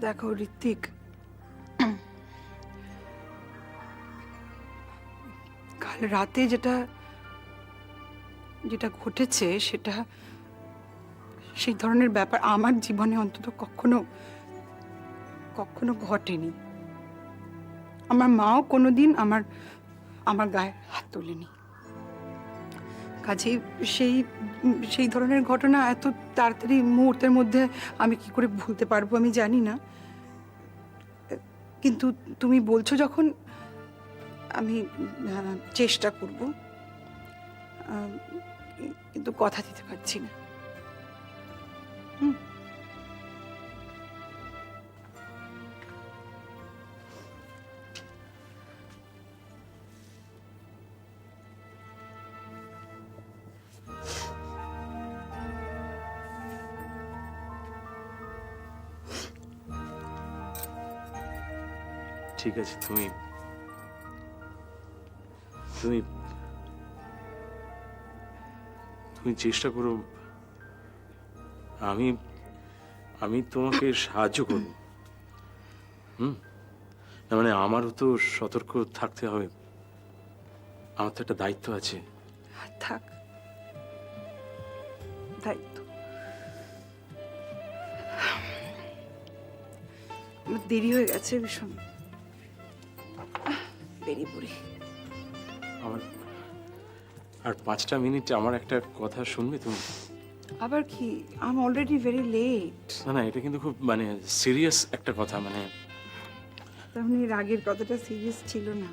দেখো ঋত্বিক, কাল রাতে যেটা যেটা ঘটেছে সেটা সেই ধরনের ব্যাপার আমার জীবনে অন্তত কখনো কখনো ঘটেনি। আমার মাও কোনোদিন আমার আমার গায়ে হাত তোলেনি। কাজেই সেই সেই ধরনের ঘটনা এত তাড়াতাড়ি মুহূর্তের মধ্যে আমি কি করে ভুলতে পারবো আমি জানি না। কিন্তু তুমি বলছো যখন, আমি চেষ্টা করব, কিন্তু কথা দিতে পারছি না। হুম। ঠিক আছে, তুমি তুমি তুমি চেষ্টা করো, আমি আমি তোমাকে সাহায্য করব। না মানে আমারও তো সতর্ক থাকতে হবে, আমার তো একটা দায়িত্ব আছে। থাক, দায়িত্ব। আমার দেরি হয়ে গেছে ভীষণ, বেরিয়ে পড়ি। আমার আর 5টা মিনিট আমার একটা কথা শুনবে তুমি? আবার কি? I am already very late. না না, এটা কিন্তু খুব মানে সিরিয়াস একটা কথা। মানে তার মানে রাগের কথাটা সিরিয়াস ছিল না?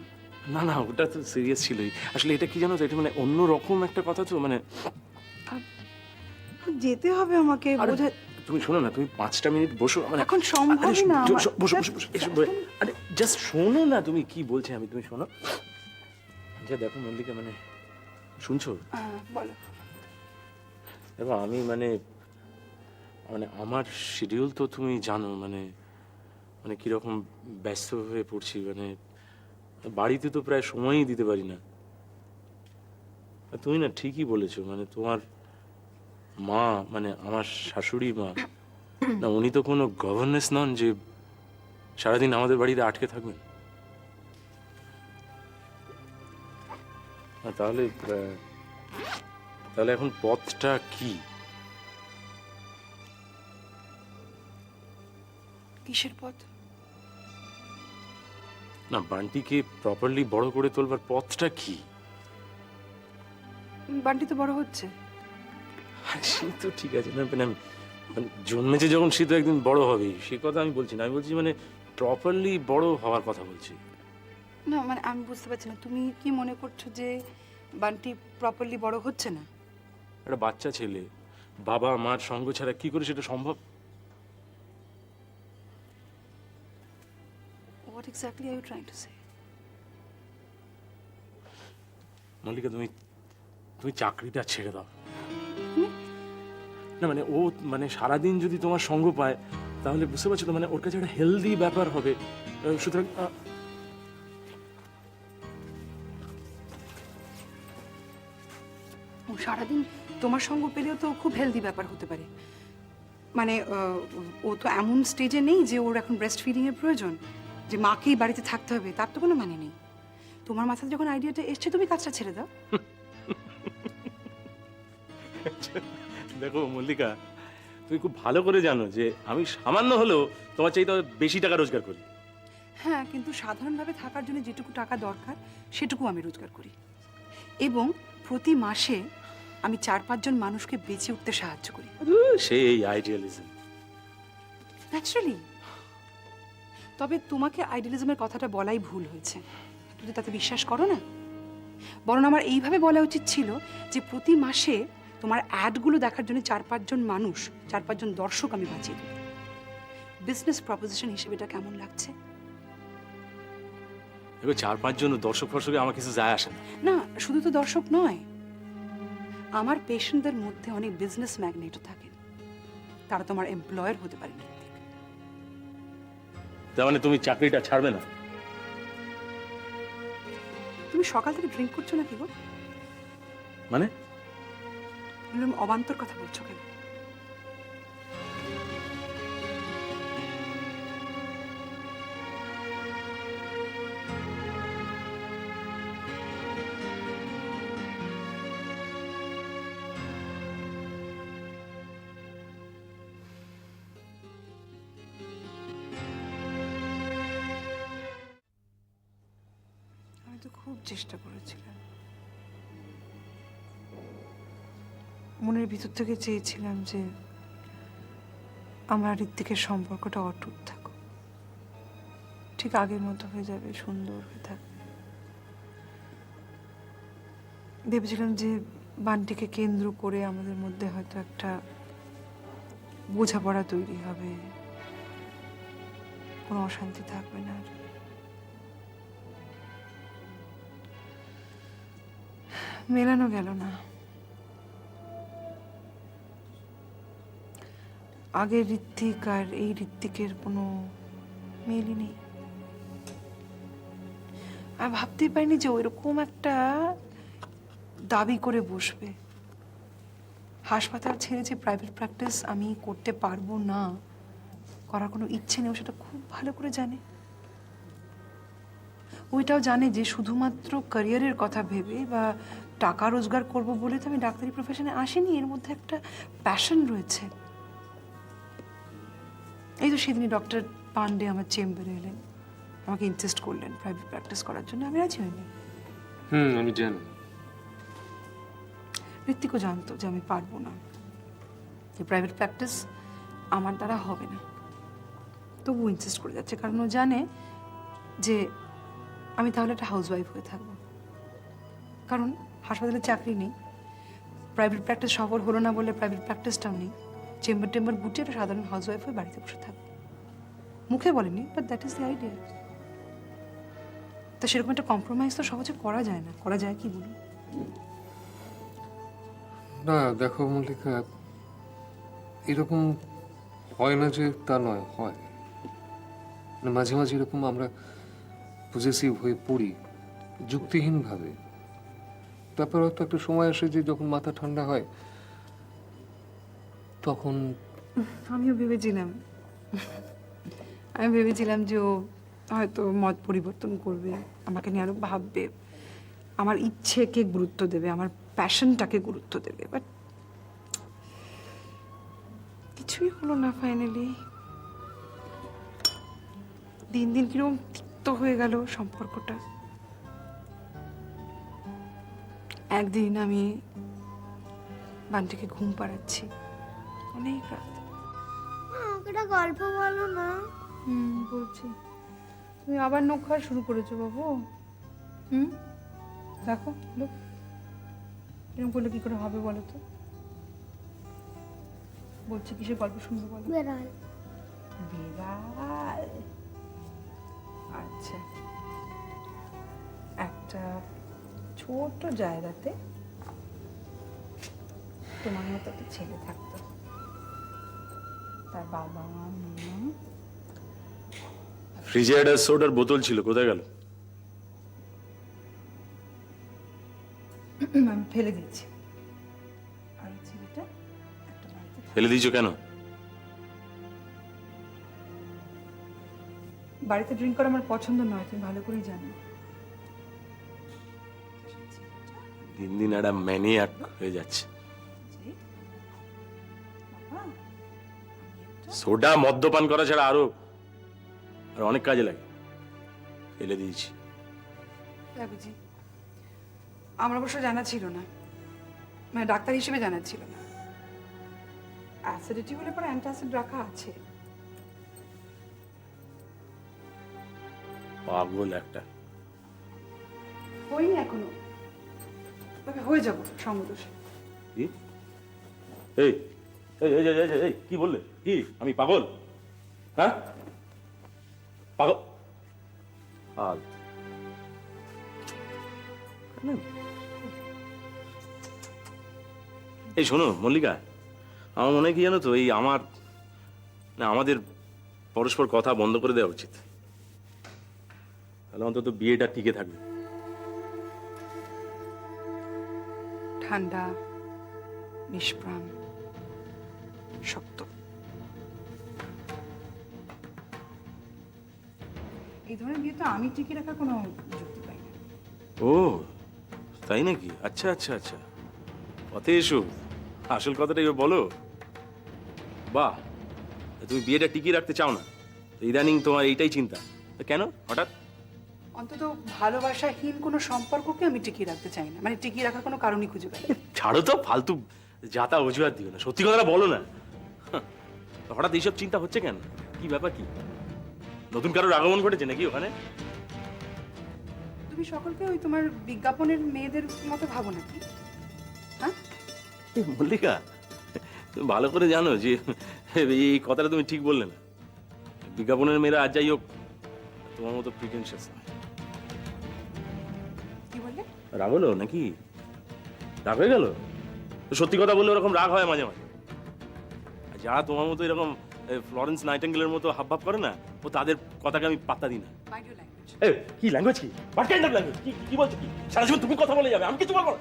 না না, ওটা তো সিরিয়াস ছিলই। আসলে এটা কি জানো তো, এটা মানে অন্য রকম একটা কথা তো। মানে যেতে হবে আমাকে, আরে বোঝা। তুমি শোনো না, তুমি 5টা মিনিট বসো। মানে এখন সম্ভবই না আমার। বসো বসো বসো, আরে জাস্ট শোনো না, তুমি কি বলছি আমি, তুমি শোনো। আচ্ছা দেখো মল্লিকা, মানে শুনছো? বলো। দেখো আমি মানে মানে আমার শিডিউল তো তুমি জানো, মানে মানে কিরকম ব্যস্ত হয়ে পড়ছি। মানে বাড়িতে তো প্রায় সময়ই দিতে পারি না। আর তুমি না ঠিকই বলেছো, মানে তোমার মা, মানে আমার শাশুড়ি মা, না উনি তো কোনো গভর্নেন্স নন যে সারাদিন আমাদের বাড়িতে আটকে থাকবেন। তাহলে তাহলে এখন পথটা কি? কিসের পথ? না বান্টিকে প্রপারলি বড় করে তোলবার পথটা কি? বান্টি তো বড় হচ্ছে। সে তো ঠিক আছে, না মানে মানে জন্মেছে যখন সে তো একদিন বড় হবেই, সে কথা আমি বলছি না। আমি বলছি মানে প্রপারলি বড় হওয়ার কথা বলছি। না মানে আমি বুঝতে পারছি না, তুমি কি মনে করছো যে বান্টি প্রপারলি বড় হচ্ছে না? একটা বাচ্চা ছেলে বাবা মার সঙ্গ ছাড়া কি করে সেটা সম্ভব? What exactly are you trying to say? Mallika, তুমি তুমি চাকরিটা ছেড়ে দাও। না মানে ও মানে সারাদিন যদি তোমার সঙ্গ পায় তাহলে বুঝতে পারছো তো, মানে ওর কাছে একটা হেলদি ব্যাপার হবে। সুতরাং ও সারাদিন তোমার সঙ্গ পেলেও তো খুব হেলদি ব্যাপার হতে পারে। মানে ও তো এমন স্টেজে নেই যে ওর এখন ব্রেস্ট ফিডিং এর প্রয়োজন, যে মাকেই বাড়িতে থাকতে হবে, তার তো কোনো মানে নেই। তোমার মাথায় যখন আইডিয়াটা এসছে তুমি কাজটা ছেড়ে দাও। দেখো মল্লিকা, তুমি খুব ভালো করে জানো যে আমি সামান্য হলেও তোমার চাইতে বেশি টাকা রোজগার করি। হ্যাঁ, কিন্তু সাধারণভাবে থাকার জন্য যেটুকু টাকা দরকার সেটুকু আমি রোজগার করি, এবং প্রতি মাসে আমি 4-5 জন মানুষকে বেঁচে উঠতে সাহায্য করি। সেই আইডিয়ালিজম। ন্যাচারালি। তবে তোমাকে আইডিয়ালিজমের কথাটা বলাই ভুল হয়েছে, তুমি তাতে বিশ্বাস করো না। বরং আমার এইভাবে বলা উচিত ছিল যে প্রতি মাসে তোমার অ্যাডগুলো দেখার জন্য 4-5 জন মানুষ, 4-5 জন দর্শক আমি বাঁচিয়ে দেবো। বিজনেস প্রপোজিশন হিসেবে এটা কেমন লাগছে? দেখো 4-5 জন দর্শক ফর্শকে আমার কিছু যায় আসে না। না, শুধু তো দর্শক নয়, আমার পেশেন্টদের মধ্যে অনেক বিজনেস ম্যাগনেটও থাকেন, তারা তোমার এমপ্লয়ার হতে পারে। তার মানে তুমি চাকরিটা ছাড়বে না? তুমি সকাল থেকে ড্রিঙ্ক করছো না কি গো? মানে এরকম অবান্তর কথা বলছো কেন? তো খুব চেষ্টা করেছিলাম, মনের ভিতর থেকে চেয়েছিলাম যে আমার ঋত্বিকের সম্পর্কটা অটুট থাকুক, ঠিক আগের মতো হয়ে যাবে, সুন্দর হয়ে থাকবে। ভেবেছিলাম যে বানটিকে কেন্দ্র করে আমাদের মধ্যে হয়তো একটা বোঝাপড়া তৈরি হবে, কোনো অশান্তি থাকবে না আর। মেলানো গেল না। আগের ঋত্বিক আর এই ঋত্বিকের কোনো মিলই নেই। আমি ভাবতেই পারিনি যে ওইরকম একটা দাবি করে বসবে। হাসপাতাল ছেড়ে যে প্রাইভেট প্র্যাকটিস আমি করতে পারবো না, করার কোনো ইচ্ছে নেই, ও সেটা খুব ভালো করে জানে। ওইটাও জানে যে শুধুমাত্র ক্যারিয়ারের কথা ভেবে বা টাকা রোজগার করব বলে তো আমি ডাক্তারি প্রফেশনে আসিনি, এর মধ্যে একটা প্যাশন রয়েছে। এই তো সেদিনই ডক্টর পান্ডে আমার চেম্বারে এলেন, আমাকে ইনসিস্ট করলেন প্রাইভেট প্র্যাকটিস করার জন্য। আমি রাজি হইনি। আমি জানি। ঋত্বিকও জানতো যে আমি পারবো না, যে প্রাইভেট প্র্যাকটিস আমার দ্বারা হবে না, তবু ইনসিস্ট করে যাচ্ছে, কারণ ও জানে যে আমি তাহলে একটা হাউসওয়াইফ হয়ে থাকবো। কারণ হাসপাতালে চাকরি নেই, প্রাইভেট প্র্যাকটিস সফল হলো না বলে প্রাইভেট প্র্যাকটিসটাও নেই, চেম্বার টেম্বার গুটিয়ে একটা সাধারণ হাউসওয়াইফ হয়ে বাড়িতে বসে থাকবো। মুখে বলেনি, but that is the idea. তো সেরকম একটা কম্প্রোমাইজ তো সহজে করা যায় না। করা যায় কি বলুন? না দেখো মল্লিকা, এরকম হয় না যে তা নয়, হয়। মানে মাঝে মাঝে এরকম আমরা পজেসিভ হয়ে পড়ি যুক্তিহীনভাবে। তারপর হয়তো একটা সময় আসে যে যখন মাথা ঠান্ডা হয় তখন আমিও ভেবেছিলাম, আমি ভেবেছিলাম যে ও হয়তো মত পরিবর্তন করবে, আমাকে নিয়ে আরো ভাববে, আমার ইচ্ছেকে গুরুত্ব দেবে, আমার প্যাশনটাকে গুরুত্ব দেবে। বাট কিছুই হলো না ফাইনালি। দিন দিন কিরকম তিক্ত হয়ে গেল সম্পর্কটা। একদিন আমি বান্টিকে ঘুম পাড়াচ্ছি অনেক রাত। আমাকে একটা গল্প বলো না। বলছি। তুমি আবার নখ খাওয়া শুরু করেছো বাবু। দেখো লোক এরকম করলে কি করে হবে বলো তো? বলছি কিসের গল্প শুনবে বলো? বেড়াল। বিড়াল? আচ্ছা, একটা ছোট জায়গাতে তোমার মতো একটা ছেলে থাকতো। তার বাবা মা, ফ্রিজে একটা সোডার বোতল ছিল, কোথায় গেল? আমি ফেলে দিয়েছি। আর এই ছেলেটা একটা বাড়িতে ফেলে দিয়েছো কেন? বাড়িতে ড্রিঙ্ক করা আমার পছন্দ নয়, তুমি ভালো করেই জানো। দিন দিন একটা ম্যানিয়াক হয়ে যাচ্ছে। সোডা মদ্যপান করা ছাড়া আর অনেক কাজে লাগে। ফেলে দিয়েছি। বুঝি আমার অবশ্য জানা ছিল না, মানে ডাক্তার হিসেবে জানা ছিল না। অ্যাসিডিটি হলে পরে অ্যান্টাসিড রাখা আছে। পাগল একটা। হয়নি এখনো, তবে হয়ে যাবো সমদোষে। কি? এই এই এই এই, এই, এই, কি বললে? কি আমি পাগল? হ্যাঁ পাগল? এই শোনো মল্লিকা, আমার মনে হয় কি জানো তো, এই আমাদের পরস্পর কথা বন্ধ করে দেওয়া উচিত। তাহলে অন্তত বিয়েটা টিকে থাকবে। ঠান্ডা, নিষ্প্রাণ, শক্ত, এই ধরনের বিয়ে তো আমি টিকে রাখার কোনো যুক্তি পাই না। ও তাই নাকি? আচ্ছা আচ্ছা আচ্ছা, পথে এসো, আসল কথাটা এবার বলো। বাহ, তুমি বিয়েটা টিকিয়ে রাখতে চাও না? ইদানিং তোমার এইটাই চিন্তা, কেন হঠাৎ? অন্তত ভালোবাসাহীন কোনো সম্পর্ককে আমি টিকিয়ে রাখতে চাই না, মানে টিকিয়ে রাখার কোনো কারণই খুঁজে পাই না। ছাড়ো তো, ফালতু যাতা অজুহাত দিও না, সত্যি কথাটা বলো না। হাহ, হঠাৎ এইসব চিন্তা হচ্ছে কেন? কি ব্যাপার, কি নতুন কারোর আগমন ঘটেছে নাকি ওখানে? তুমি সকলকে ওই তোমার বিজ্ঞাপনের মেয়েদের মতো ভাবো নাকি? হ্যাঁ, এই মল্লিকা, তুমি ভালো করে জানো যে এই কথাটা তুমি ঠিক বললে না। বিজ্ঞাপনের মেয়েরা আর যাই হোক তোমার মতো প্রিটেনশিয়াস না। কি বললে? রাগ হলো নাকি? রাগ হয়ে গেল? তো সত্যি কথা বললে ওরকম রাগ হয় মাঝে মাঝে। আর যারা তোমার মতো এরকম ফ্লরেন্স নাইটেঙ্গেলের মতো হাবভাব করে না, ও তাদের কথাকে আমি পাত্তা দিই না। Mind your language. কি ল্যাঙ্গুয়েজ, কি হোয়াট কাইন্ড অফ ল্যাঙ্গুয়েজ? কি বলছো? কি সারা জীবন তুমি কথা বলে যাবে, আমি কিছু বলবো না?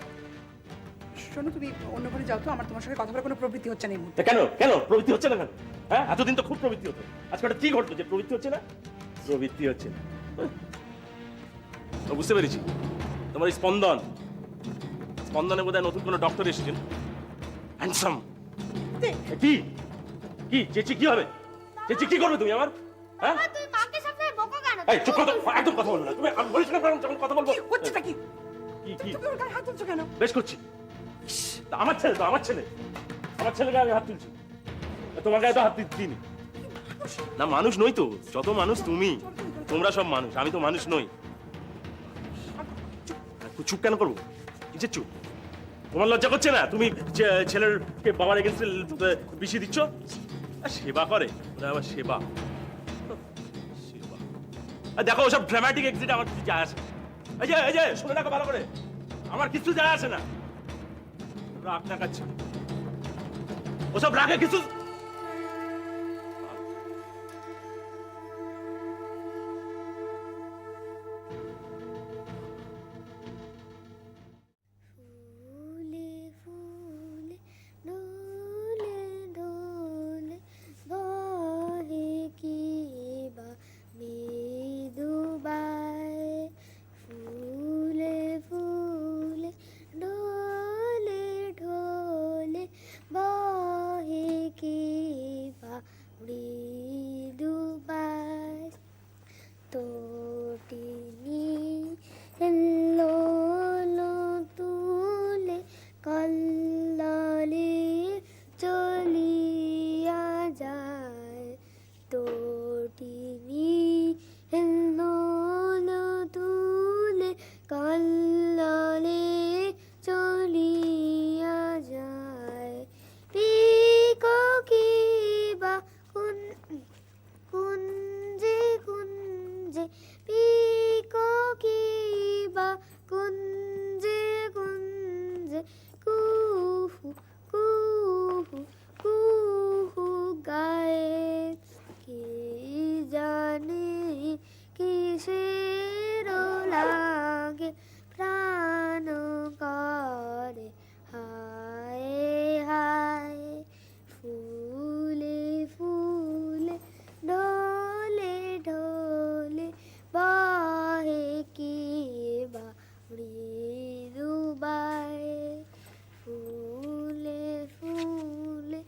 শোনো, তুমি অন্য ঘরে যাও তো, আমার তোমার সঙ্গে কথা বলার কোনো প্রবৃত্তি হচ্ছে না এই মুহূর্তে। তা কেন কেন প্রবৃত্তি হচ্ছে না কেন? হ্যাঁ, এতদিন তো খুব প্রবৃত্তি হতো, আজকে ওটা কি ঘটলো যে প্রবৃত্তি হচ্ছে না? প্রবৃত্তি হচ্ছে না। তো বুঝতে পেরেছি, তোমার এই স্পন্দনে বোধহয় নতুন কোনো ডক্টর এসেছেন, হ্যান্ডসাম। কি কি চেঁচি কি হবে? চেঁচি কি করবে তুমি আমার? হ্যাঁ, বাবা, তুই মাকে সবসময় বকো কেন? এই চুপ করো তো, একদম কথা বলবো না তুমি। আমি বলিস না যখন কথা বলবো। কি হচ্ছেটা কি? কি কি তুমি ওর গায়ে হাত তুলছো কেন? বেশ করছি। তা আমার ছেলে তো, আমার ছেলেকে আমি হাত তুলছি, তোমার গায়ে তো হাত দিইনি। না, মানুষ নই তো, যত মানুষ তুমি, তোমরা সব মানুষ, আমি তো মানুষ নই। চুপ কেন করবো? কিসের চুপ? তোমার লজ্জা করছে না? তুমি ছেলেরকে বাবার এগেন্স্টে বিষিয়ে দিচ্ছ। সেবা করে ওরা, আবার সেবা। আর দেখো, ওসব ড্রামাটিক এক্সিট আমার কিছু যায় আসে না। এই যে শুনে রাখো ভালো করে, আমার কিছু যায় আসে না। রাগ না কাছে ওসব রাগে কিছু। ফুলে ফুলে ডোলে ডোলে বহে কি বা মৃদুবায়। ফুলে ফুলে ডোলে ডোলে বহে কি বা মৃদুবায়। তোটিনি এলো তুলে কল্লালে চলিয়া যায়। তোটিনি এলো তুলে কল্লালে চলিয়া যায়। পিককি বা কুঞ্জে কুঞ্জে পিককি বা কুঞ্জে কুঞ্জে কুহু কুহু কুহু গায়ে। কি জানে কিসের লাগে প্রাণ করে হায় হায়। ফুলে ফুলে ডোলে ডোলে বহে কি বা মৃদুবায়। ফুলে ফুলে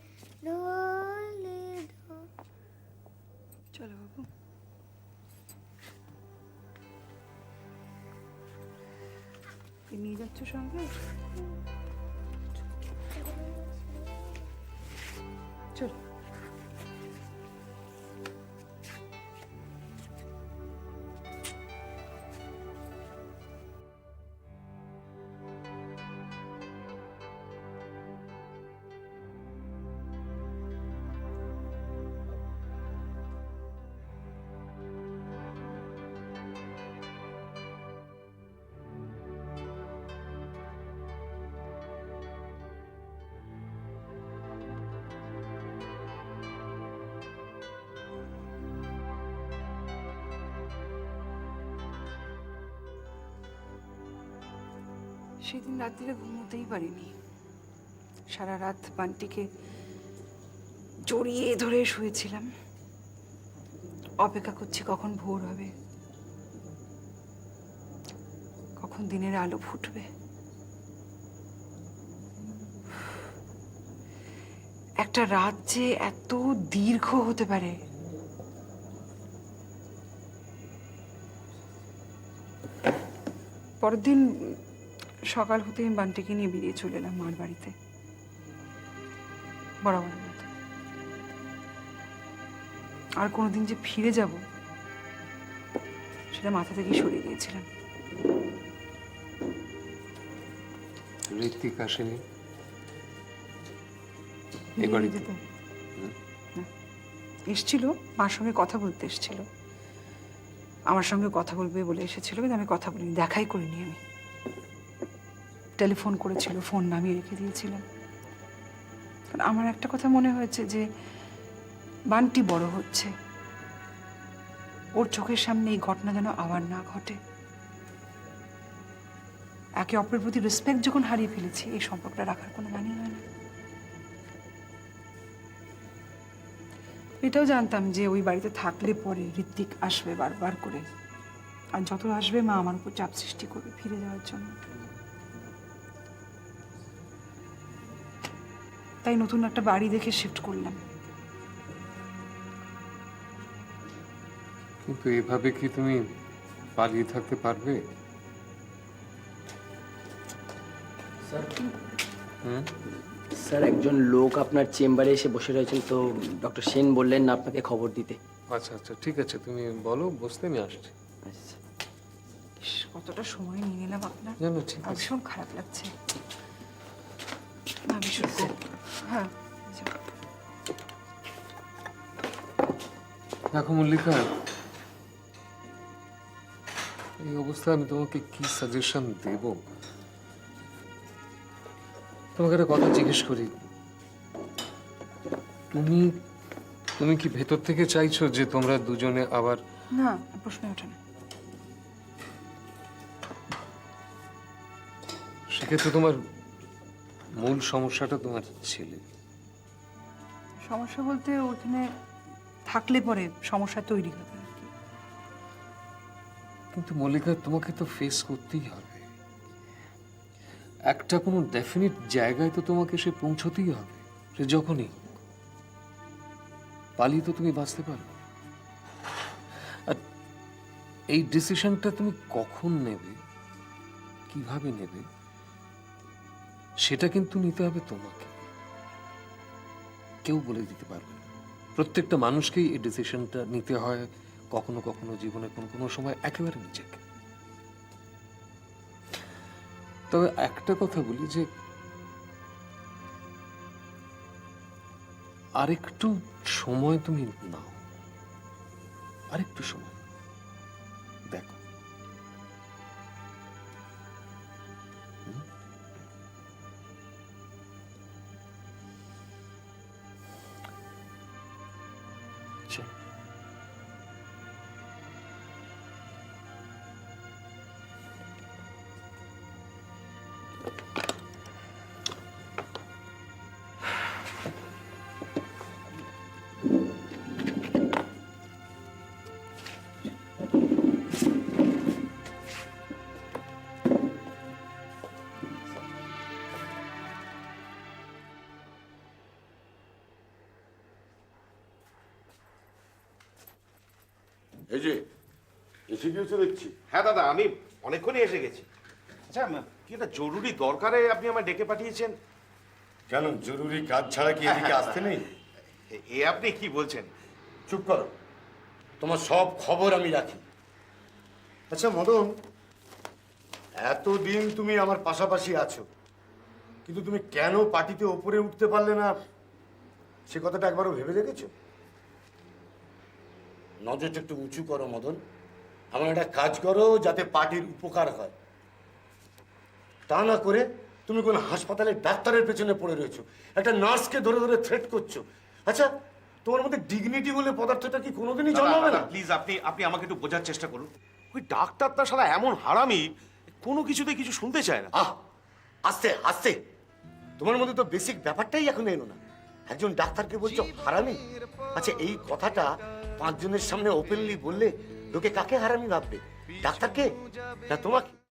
ডোলে ডোলে। চলো বাবু, কি নিয়ে যাচ্ছ সঙ্গে? চলো। সেদিন রাত্রিরে ঘুমোতেই পারিনি। সারা রাত বান্টিকে জড়িয়ে ধরে শুয়েছিলাম, অপেক্ষা করছি কখন ভোর হবে, কখন দিনের আলো ফুটবে। একটা রাত যে এত দীর্ঘ হতে পারে পরের দিন সকাল হতে আমি বান্টিকে নিয়ে বেরিয়ে চলে এলাম মার বাড়িতে, বরাবরের মতো। আর কোনোদিন যে ফিরে যাব সেটা মাথা থেকে সরিয়ে দিয়েছিলাম। ঋত্বিক আসেনি এই বেরিয়ে বাড়িতে? যেতে। না, এসছিল, মার সঙ্গে কথা বলতে এসছিল, আমার সঙ্গে কথা বলবে বলে এসেছিল, কিন্তু আমি কথা বলিনি, দেখাই করিনি। আমি টেলিফোন করেছিল, ফোন নামিয়ে রেখে দিয়েছিলাম। কারণ আমার একটা কথা মনে হয়েছে যে বান্টি বড় হচ্ছে, ওর চোখের সামনে এই ঘটনা যেন আবার না ঘটে। একে অপরের প্রতি রেসপেক্ট যখন হারিয়ে ফেলেছি, এই সম্পর্কটা রাখার কোনো মানেই হয় না। এটাও জানতাম যে ওই বাড়িতে থাকলে পরে ঋত্বিক আসবে বারবার করে, আর যত আসবে মা আমার উপর চাপ সৃষ্টি করবে ফিরে যাওয়ার জন্য। তাই নতুন একটা বাড়ি দেখে শিফট করলাম। কিন্তু এভাবে কি তুমি পালিয়ে থাকতে পারবে? স্যার হুম? স্যার একজন লোক আপনার চেম্বারে এসে বসে রয়েছেন, তো ডক্টর সেন বললেন না আপনাকে খবর দিতে। আচ্ছা আচ্ছা, ঠিক আছে, তুমি বলো, বসতে আমি আসছি। আচ্ছা ইস, কতটা সময় নিয়ে নিলাম আপনার, না না, ঠিক আর আছে। ভীষণ খারাপ লাগছে। না, ভীষণ হ্যাঁ যাও। দেখো মল্লিকা, এই অবস্থায় আমি তোমাকে কি সাজেশন দেব? তোমাকে একটা কথা জিজ্ঞেস করি, তুমি তুমি কি ভেতর থেকে চাইছো যে তোমরা দুজনে আবার? না, প্রশ্ন ওঠে না। সেক্ষেত্রে তোমার মূল সমস্যাটা তোমার ছেলে। সমস্যা বলতে ওখানে থাকলে পরে সমস্যা তৈরি হবে আর কি। কিন্তু মল্লিকা, তোমাকে তো ফেস করতেই হবে। একটা কোনো ডেফিনিট জায়গায় তো তোমাকে সে পৌঁছতেই হবে, সে যখনই হোক। পালিয়ে তো তুমি বাঁচতে পারো। আর এই ডিসিশনটা তুমি কখন নেবে, কিভাবে নেবে, সেটা কিন্তু নিতে হবে তোমাকে, কেউ বলে দিতে পারবে না। প্রত্যেকটা মানুষকেই এই ডিসিশনটা নিতে হয়, কখনো কখনো জীবনে কোনো কোনো সময় একেবারে নিজেকে। তবে একটা কথা বলি যে আরেকটু সময় তুমি নাও, আরেকটু সময় দেখো। চল। এই যে এসে গিয়েছো দেখছি। হ্যাঁ দাদা, আমি অনেকক্ষণই এসে গেছি। আচ্ছা, কি একটা জরুরি দরকারে আপনি আমায় ডেকে পাঠিয়েছেন? কেন, জরুরি কাজ ছাড়া কি এদিকে আসতে নেই? এ আপনি কি বলছেন? চুপ করো, তোমার সব খবর আমি রাখি। আচ্ছা মদন, এতদিন তুমি আমার পাশাপাশি আছো, কিন্তু তুমি কেন পার্টিতে ওপরে উঠতে পারলে না, সে কথাটা একবারও ভেবে দেখেছো? নজরটা একটু উঁচু করো মদন, আমার একটা কাজ করো যাতে পার্টির উপকার হয়। তা না করে তুমি কোন হাসপাতালে ডাক্তারের পেছনে পড়ে রয়েছো, একটা নার্সকে ধরে ধরে থ্রেট করছো। আচ্ছা, তোমার মধ্যে ডিগনিটি বলে পদার্থটা কি কোনোদিনই জন্মাবে না? প্লিজ আপনি আমাকে একটু বোঝার চেষ্টা করুন। ওই ডাক্তারটা শালা এমন হারামি, কোনো কিছুতে কিছু শুনতে চায় না। আহ, আস্তে আস্তে, তোমার মধ্যে তো বেসিক ব্যাপারটাই এখন এলো না। একজন ডাক্তারকে বলছো হারামি। আচ্ছা, এই কথাটা 5 জনের সামনে ওপেনলি বললে লোকে কাকে হারামি ভাববে? ডাক্তারকে না তোমাকে?